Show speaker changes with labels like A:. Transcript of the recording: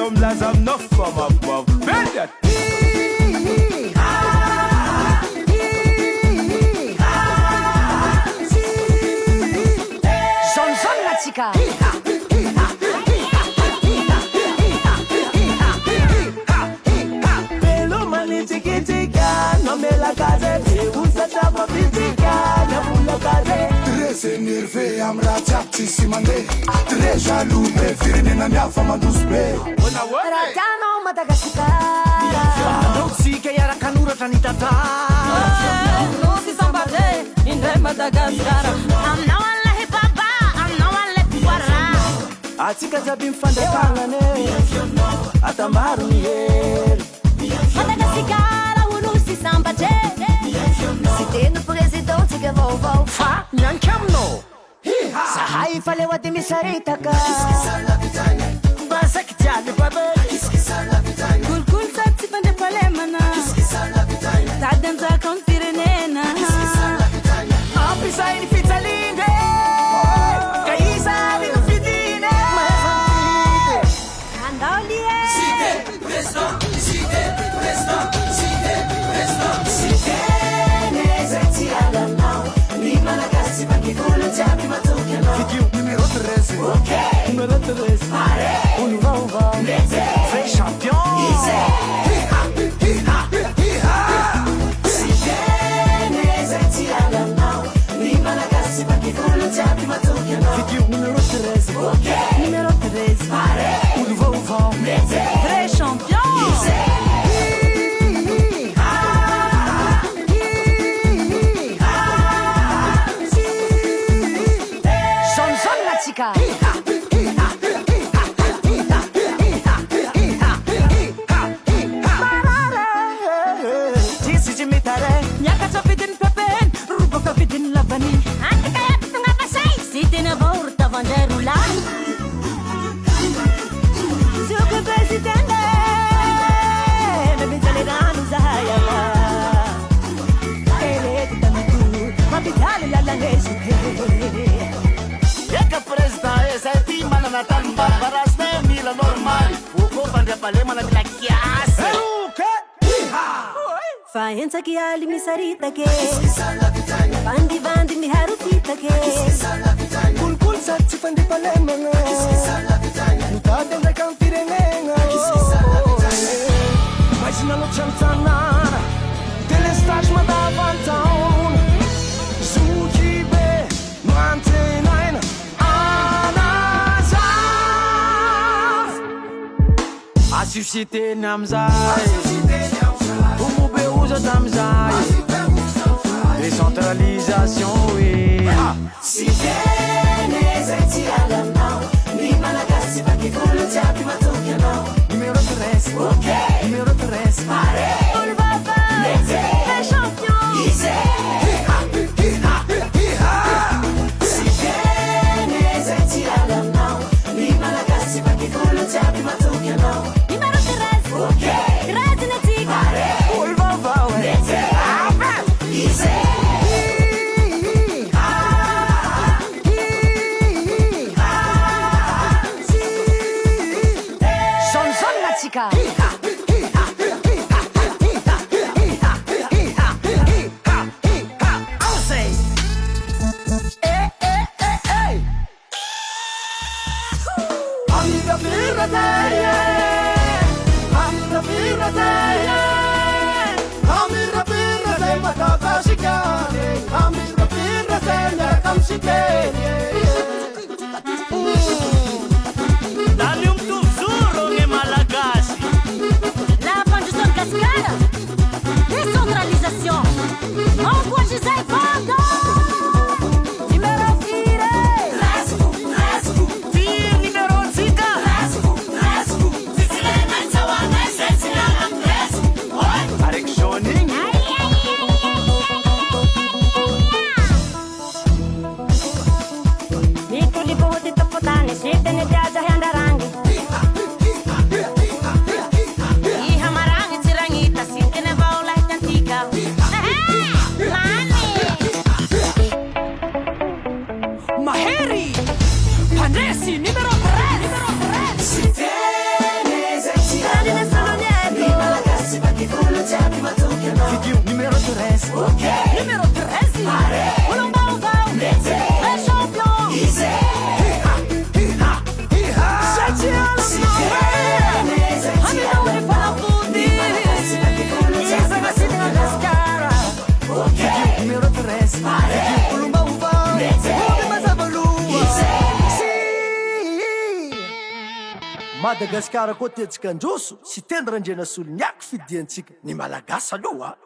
A: Some lazam no from above. Bend that.
B: Zon natsika.
A: Pelo manichikitika, no me la case. Usa chapa pitika, no pula case.
C: Tres enervé, amra chapti simande. Tres jaloux, me firne na mia fama dusbe.
B: Radano Madagascar.
A: No sike yara kanura tanitata.
B: No si sambade in Madagascar. I'm no one like Baba, I'm no one like Wara.
A: Atika zabim fanda kangane. Atamaru yer.
B: Madagascar, no si sambade. Si te no presidente que vou
A: Fa nyankemno.
B: Sahai fale wa demisharitaka.
A: Basak jani babe.
B: Kul sati pande pale mana. Tadem za konfirenena.
A: Apisa in fitalinde. Kaisa in fidine.
B: Andalie.
C: Presto.
B: Nezeti alamau. Ni malagasi bakikulu jabi matuke no.
C: Numero 13.
A: Numero 13. On va. Vrai champion.
B: Nezeti alamau. Ni malagasi bakikulu jabi matuke no.
A: Numero 13.
B: Numéro 13.
A: On va.
B: Vrai champion. Zon natsika. Nyaka chapitin pepen, rupa kapitin labani. Ante kaya pitong apasay, sitin na vorta vanderula. Suka presidente, nabintalirano zahayala. Elete tamatu, mabitali lalanesuke.
A: Eka presida esa tima na natamba barasne mila normal. Uko pande pale mana bila kiasi.
B: Faenza che ali mi sarita che Bandi mi harutita che
A: Kul sati pande pale mana. Mutade na kanfirenenga. Mas na no chantanara. Telestage madavantown. Zujibe no antenaina. Anazaf. Assuscité namzai. Usa tamzai. Décentralisation, oui.
B: Si viene senti alla mano Ni malagasi bakikulu jabi matuke no.
A: Numero 13. Numero 13.
B: On va faire les champions. Si viene senti alla mano Ni malagasi bakikulu jabi matuke no. Numero 13. Grazie natika. Zon natsika.
A: Dali tuzuro nge Malagasy.
B: La condition cascade. Décentralisation. On voit Gisèle Fondo. Numéro 4.
A: Fir numero 5. Arek Shoning.
B: Ito libo dito potane, sita ni Jaja Handarangi. Iha marangi tirangita, sita na baula tantika. Maheri, Panesi, numero 3. Si viene 13. Numéro 13. Olombaovao. Très champion. 7 anos não é. A mim não me fala tudo. Isso vai se descara. Numéro 13. Olombaovao. Ouve mais a valua.
D: Madagasikara koa tetsika androso sy tena randrena soloniako fidiantsika ny malagasy aloha.